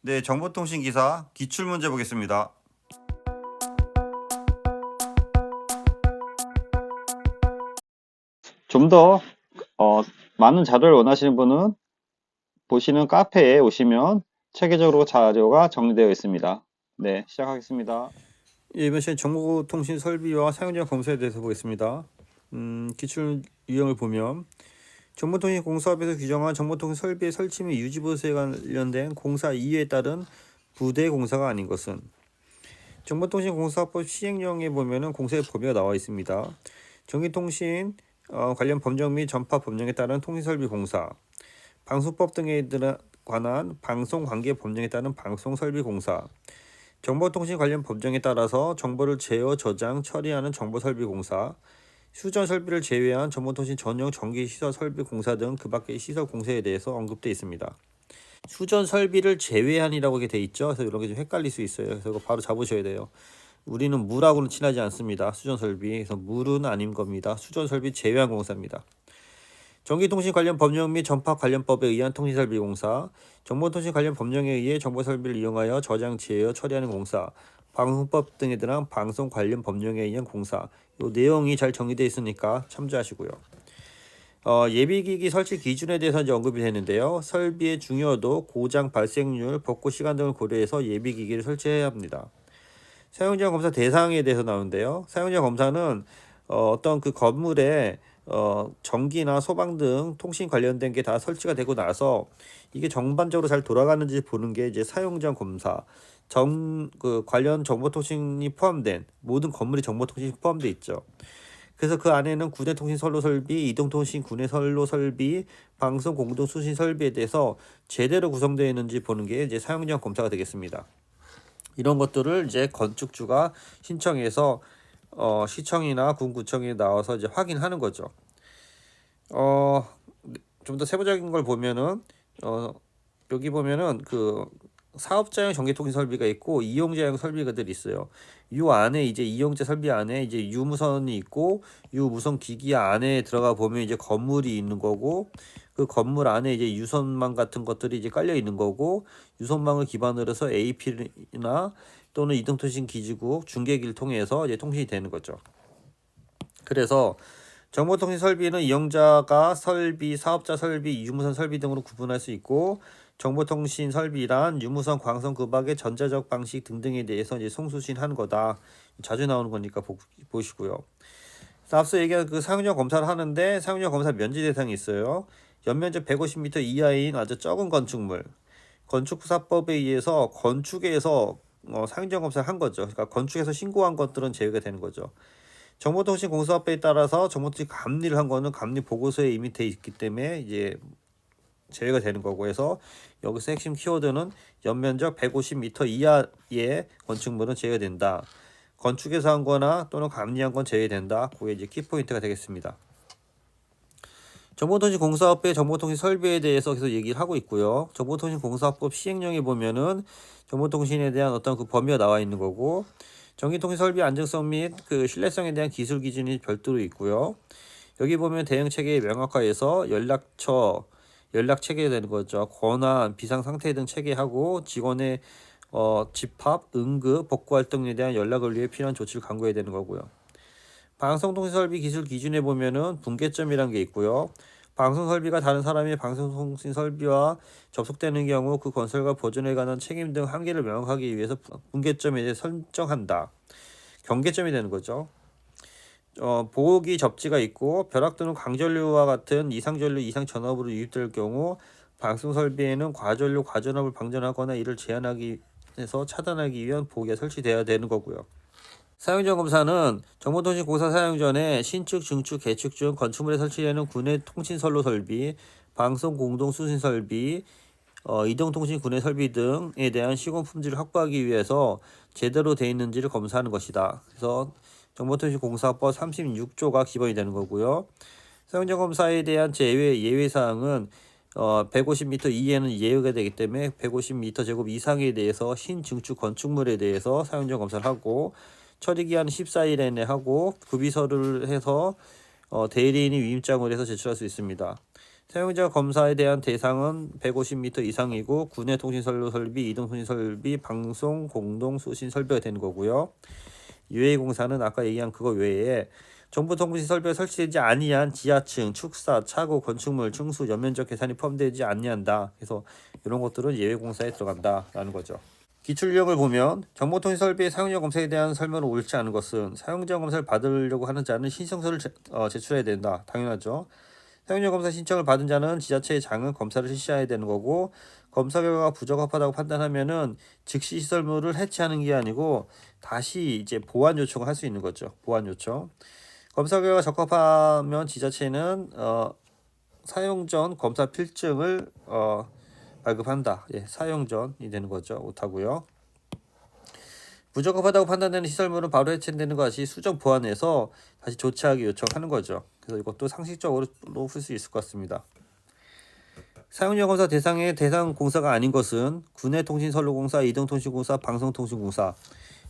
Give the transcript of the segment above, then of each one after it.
네, 정보통신기사 기출문제 보겠습니다. 좀 더 많은 자료를 원하시는 분은 보시는 카페에 오시면 체계적으로 자료가 정리되어 있습니다. 네, 시작하겠습니다. 예, 이번 시간 정보통신 설비와 사용자 검사에 대해서 보겠습니다. 기출 유형을 보면 정보통신 공사업에서 규정한 정보통신 설비의 설치 및 유지 보수에 관련된 공사 이유에 따른 부대 공사가 아닌 것은 정보통신 공사법 시행령에 보면은 공사의 범위가 나와 있습니다. 전기통신 관련 법령 및 전파 법령에 따른 통신설비 공사, 방송법 등에 관한 방송관계 법령에 따른 방송설비 공사, 정보통신 관련 법령에 따라서 정보를 제어, 저장, 처리하는 정보설비 공사, 수전 설비를 제외한 정보통신 전용 전기시설 설비 공사 등 그 밖의 시설 공사에 대해서 언급되어 있습니다. 수전 설비를 제외한이라고 돼 있죠. 그래서 이런 게 좀 헷갈릴 수 있어요. 그래서 이거 바로 잡으셔야 돼요. 우리는 물하고는 친하지 않습니다. 수전 설비. 그래서 물은 아닌 겁니다. 수전 설비 제외한 공사입니다. 전기통신 관련 법령 및 전파 관련법에 의한 통신설비 공사, 정보통신 관련 법령에 의해 정보설비를 이용하여 저장, 제어, 처리하는 공사, 방송법 등에 대한 방송 관련 법령에 의한 공사. 이 내용이 잘 정리되어 있으니까 참조하시고요. 예비기기 설치 기준에 대해서 이제 언급이 되는데요. 설비의 중요도, 고장 발생률, 복구 시간 등을 고려해서 예비기기를 설치해야 합니다. 사용자 검사 대상에 대해서 나오는데요. 사용자 검사는 어떤 그 건물에 전기나 소방 등 통신 관련된 게 다 설치가 되고 나서 이게 전반적으로 잘 돌아가는지 보는 게 이제 사용자 검사. 그 관련 정보통신이 포함된 모든 건물이 정보통신이 포함되어 있죠. 그래서 그 안에는 구내통신 선로 설비, 이동통신 구내 선로 설비, 방송 공동 수신 설비에 대해서 제대로 구성되어 있는지 보는 게 이제 사용자 검사가 되겠습니다. 이런 것들을 이제 건축주가 신청해서 시청이나 군구청에 나와서 이제 확인하는 거죠. 좀 더 세부적인 걸 보면은 여기 보면은 그 사업자용 전기통신 설비가 있고 이용자용 설비가들 있어요. 이 안에 이제 이용자 설비 안에 이제 유무선이 있고 유무선 기기 안에 들어가 보면 이제 건물이 있는 거고 그 건물 안에 이제 유선망 같은 것들이 이제 깔려 있는 거고 유선망을 기반으로 해서 AP나 또는 이동통신 기지국 중계기를 통해서 이제 통신이 되는 거죠. 그래서 정보통신 설비는 이용자가 설비, 사업자 설비, 유무선 설비 등으로 구분할 수 있고 정보통신 설비란 유무선, 광선, 급박의 전자적 방식 등등에 대해서 이제 송수신한 거다. 자주 나오는 거니까 보시고요. 앞서 얘기한 그 사용자 검사를 하는데 사용자 검사 면제 대상이 있어요. 연면적 150m 이하인 아주 적은 건축물. 건축사법에 의해서 건축에서 사용자 검사를 한 거죠. 그러니까 건축에서 신고한 것들은 제외가 되는 거죠. 정보통신 공사법에 따라서 정보통신 감리를 한 거는 감리 보고서에 이미 돼 있기 때문에 이제 제외가 되는 거고 해서 여기서 핵심 키워드는 연면적 150m 이하의 건축물은 제외된다. 건축에서 한 거나 또는 감리한 건 제외된다. 그게 이제 키포인트가 되겠습니다. 정보통신 공사업의 정보통신 설비에 대해서 계속 얘기를 하고 있고요. 정보통신 공사법 시행령에 보면은 정보통신에 대한 어떤 그 범위가 나와 있는 거고 전기통신 설비 안정성 및 그 신뢰성에 대한 기술 기준이 별도로 있고요. 여기 보면 대응 체계의 명확화에서 연락 체계 되는 거죠. 권한, 비상 상태 등 체계하고 직원의 집합, 응급, 복구 활동에 대한 연락을 위해 필요한 조치를 강구해야 되는 거고요. 방송통신 설비 기술 기준에 보면은 분계점이라는 게 있고요. 방송 설비가 다른 사람의 방송통신 설비와 접속되는 경우 그 건설과 보존에 관한 책임 등 한계를 명확하게 위해서 분계점에 대해 설정한다. 경계점이 되는 거죠. 보호기 접지가 있고 벼락 또는 강전류와 같은 이상전류, 이상전압으로 유입될 경우 방송 설비에는 과전류, 과전압을 방전하거나 이를 제한하기 해서 차단하기 위한 보호기가 설치되어야 되는 거고요. 사용자 검사는 정보통신 공사 사용 전에 신축, 증축, 개축 중 건축물에 설치되는 구내 통신선로 설비, 방송 공동 수신 설비, 이동통신 구내 설비 등에 대한 시공 품질을 확보하기 위해서 제대로 되어 있는지를 검사하는 것이다. 그래서 정보통신공사법 36조가 기본이 되는 거고요. 사용자 검사에 대한 예외 사항은 150m 이내는 예외가 되기 때문에 150m 제곱 이상에 대해서 신증축 건축물에 대해서 사용자 검사를 하고 처리기한은 14일 이내 하고 구비서를 해서 대리인이 위임장을 해서 제출할 수 있습니다. 사용자 검사에 대한 대상은 150m 이상이고 국내 통신 선로 설비, 이동 통신 설비, 방송, 공동, 수신 설비가 되는 거고요. 유해 공사는 아까 얘기한 그거 외에 정보통신 설비가 설치되지 아니한 지하층, 축사, 차고, 건축물, 충수, 연면적 계산이 포함되지 아니한다. 그래서 이런 것들은 예외 공사에 들어간다라는 거죠. 기출 유형을 보면 정보통신 설비의 사용자 검사에 대한 설명을 옳지 않은 것은 사용자 검사를 받으려고 하는 자는 신청서를 제출해야 된다. 당연하죠. 사용자 검사 신청을 받은 자는 지자체의 장은 검사를 실시해야 되는 거고 검사 결과가 부적합하다고 판단하면은 즉시 시설물을 해체하는 게 아니고 다시 이제 보완 요청을 할 수 있는 거죠. 보완 요청. 검사 결과가 적합하면 지자체는 사용 전 검사 필증을 발급한다. 예, 사용 전이 되는 거죠. 못하고요. 부적합하다고 판단되는 시설물은 바로 해체되는 것이 수정 보완해서 다시 조치하기 요청하는 거죠. 그래서 이것도 상식적으로 풀 수 있을 것 같습니다. 사용자 검사 대상의 대상 공사가 아닌 것은 국내 통신 선로 공사, 이동 통신 공사, 방송 통신 공사.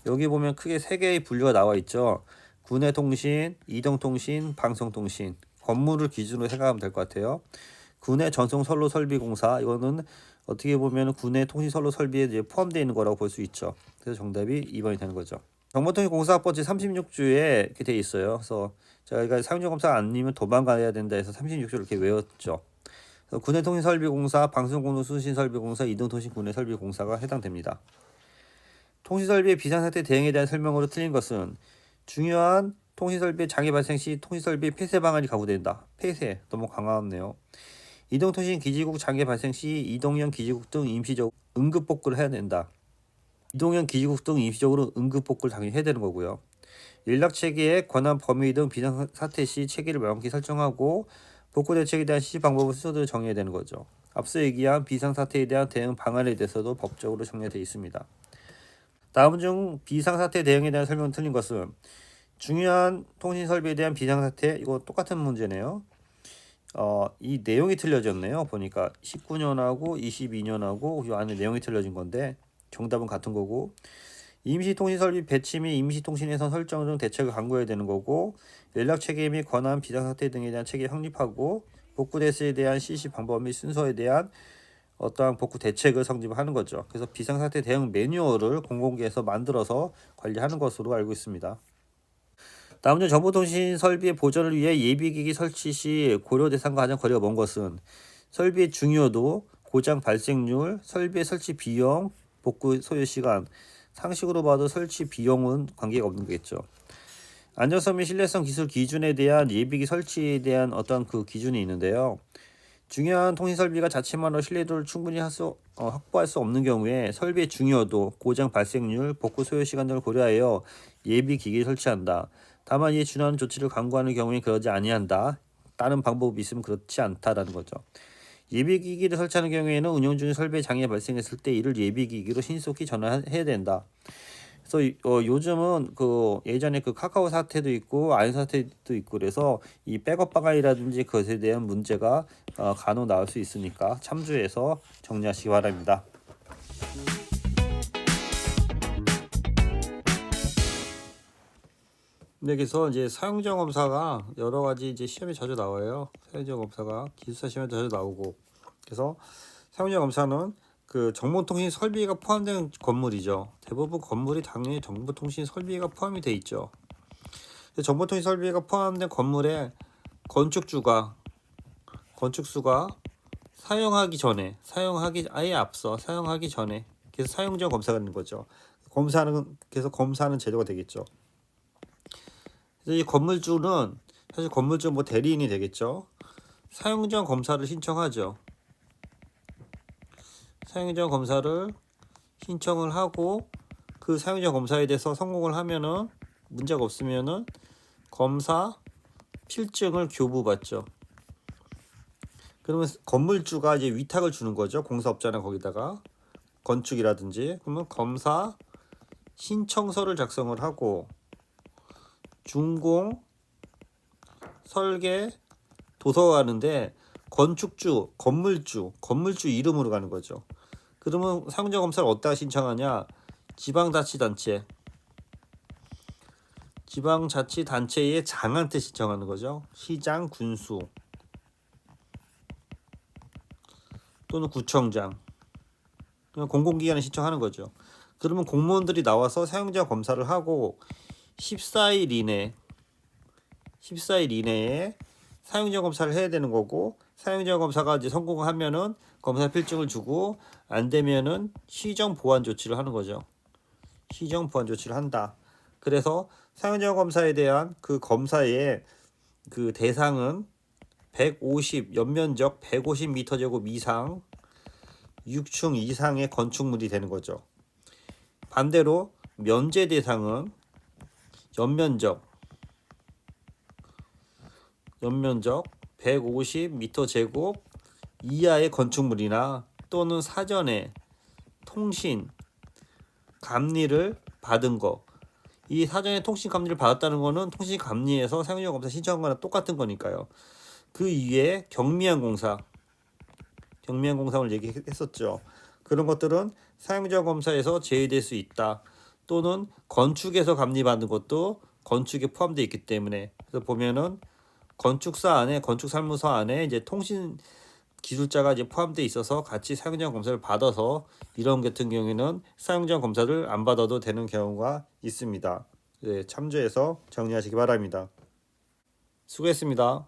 여기 보면 크게 세 개의 분류가 나와 있죠. 국내 통신, 이동 통신, 방송 통신. 건물을 기준으로 생각하면 될 것 같아요. 국내 전송 선로 설비 공사, 이거는 어떻게 보면 국내 통신 선로 설비에 이제 포함되어 있는 거라고 볼 수 있죠. 그래서 정답이 2번이 되는 거죠. 정보통신공사법 제36조에 이렇게 되어 있어요. 그래서 저희가 사용자 검사 아니면 도망가야 된다 해서 36조 이렇게 외웠죠. 그래서 국내 통신 설비 공사, 방송 공동 수신 설비 공사, 이동 통신 국내 설비 공사가 해당됩니다. 통신 설비의 비상 사태 대응에 대한 설명으로 틀린 것은 중요한 통신 설비의 장애 발생 시 통신 설비 폐쇄 방안이 가구된다. 폐쇄 너무 강화하네요. 이동통신 기지국 장애 발생 시 이동형 기지국 등 임시적 응급 복구를 해야 된다. 이동형 기지국 등 임시적으로 응급 복구를 당연히 해야 되는 거고요. 연락 체계의 권한 범위 등 비상 사태 시 체계를 명확히 설정하고 복구 대책에 대한 실시 방법을 순서대로 정해야 되는 거죠. 앞서 얘기한 비상 사태에 대한 대응 방안에 대해서도 법적으로 정리되어 있습니다. 다음 중 비상 사태 대응에 대한 설명이 틀린 것은 중요한 통신 설비에 대한 비상 사태, 이거 똑같은 문제네요. 이 내용이 틀려졌네요. 보니까 19년하고 22년하고 이 안에 내용이 틀려진 건데 정답은 같은 거고, 임시통신설비 배치 및 임시통신예산 설정 등 대책을 강구해야 되는 거고, 연락체계 및 권한 비상사태 등에 대한 체계 확립하고 복구 대수에 대한 실시 방법 및 순서에 대한 어떠한 복구 대책을 성립하는 거죠. 그래서 비상사태 대응 매뉴얼을 공공기에서 만들어서 관리하는 것으로 알고 있습니다. 다음 중 정보통신 설비의 보전을 위해 예비기기 설치 시 고려 대상과 가장 거리가 먼 것은 설비의 중요도, 고장 발생률, 설비의 설치 비용, 복구 소요 시간. 상식으로 봐도 설치 비용은 관계가 없는 거겠죠. 안전성 및 신뢰성 기술 기준에 대한 예비기 설치에 대한 어떤 그 기준이 있는데요. 중요한 통신 설비가 자체만으로 신뢰도를 충분히 확보할 수 없는 경우에 설비의 중요도, 고장 발생률, 복구 소요 시간 등을 고려하여 예비 기기를 설치한다. 다만 이에 준하는 조치를 강구하는 경우에 그러지 아니한다. 다른 방법이 있으면 그렇지 않다라는 거죠. 예비 기기를 설치하는 경우에는 운영 중인 설비에 장애 발생했을 때 이를 예비 기기로 신속히 전환해야 된다. 그래서 요즘은 그 예전에 그 카카오 사태도 있고 아이언 사태도 있고 그래서 이 백업 방안이라든지 그것에 대한 문제가 간혹 나올 수 있으니까 참조해서 정리하시기 바랍니다. 네, 그래서 이제 사용자 검사가 여러 가지 이제 시험에 자주 나와요. 사용자 검사가 기술사 시험에 자주 나오고, 그래서 사용자 검사는 그 정보통신 설비가 포함된 건물이죠. 대부분 건물이 당연히 정보통신 설비가 포함이 돼 있죠. 정보통신 설비가 포함된 건물에 건축수가 사용하기 전에, 아예 앞서 사용하기 전에, 그래서 사용 전 검사가 되는 거죠. 그래서 검사하는 제도가 되겠죠. 이 건물주는 사실 건물주 뭐 대리인이 되겠죠. 사용 전 검사를 신청하죠. 사용 전 검사를 신청을 하고 그 사용 전 검사에 대해서 성공을 하면은 문제가 없으면은 검사 필증을 교부받죠. 그러면 건물주가 이제 위탁을 주는 거죠. 공사업자나 거기다가 건축이라든지. 그러면 검사 신청서를 작성을 하고 준공, 설계, 도서 가는데 건축주, 건물주 이름으로 가는 거죠. 그러면 사용자 검사를 어디다 신청하냐? 지방자치단체의 장한테 신청하는 거죠. 시장, 군수. 또는 구청장, 공공기관에 신청하는 거죠. 그러면 공무원들이 나와서 사용자 검사를 하고 14일 이내에 사용자 검사를 해야 되는 거고, 사용자 검사가 이제 성공하면은 검사 필증을 주고, 안 되면은 시정 보완 조치를 하는 거죠. 시정 보완 조치를 한다. 그래서 사용자 검사에 대한 그 검사의 그 대상은 150 연면적 150m² 이상 6층 이상의 건축물이 되는 거죠. 반대로 면제 대상은 연면적 150m² 이하의 건축물이나 또는 사전에 통신 감리를 받은 거. 이 사전에 통신 감리를 받았다는 거는 통신 감리에서 사용자 검사 신청한 거랑 똑같은 거니까요. 그 이외에 경미한 공사를 얘기했었죠. 그런 것들은 사용자 검사에서 제외될 수 있다. 또는 건축에서 감리받는 것도 건축에 포함되어 있기 때문에, 그래서 보면은 건축사 안에, 건축사무소 안에 이제 통신 기술자가 이제 포함되어 있어서 같이 사용자 검사를 받아서, 이런 같은 경우에는 사용자 검사를 안 받아도 되는 경우가 있습니다. 네, 참조해서 정리하시기 바랍니다. 수고했습니다.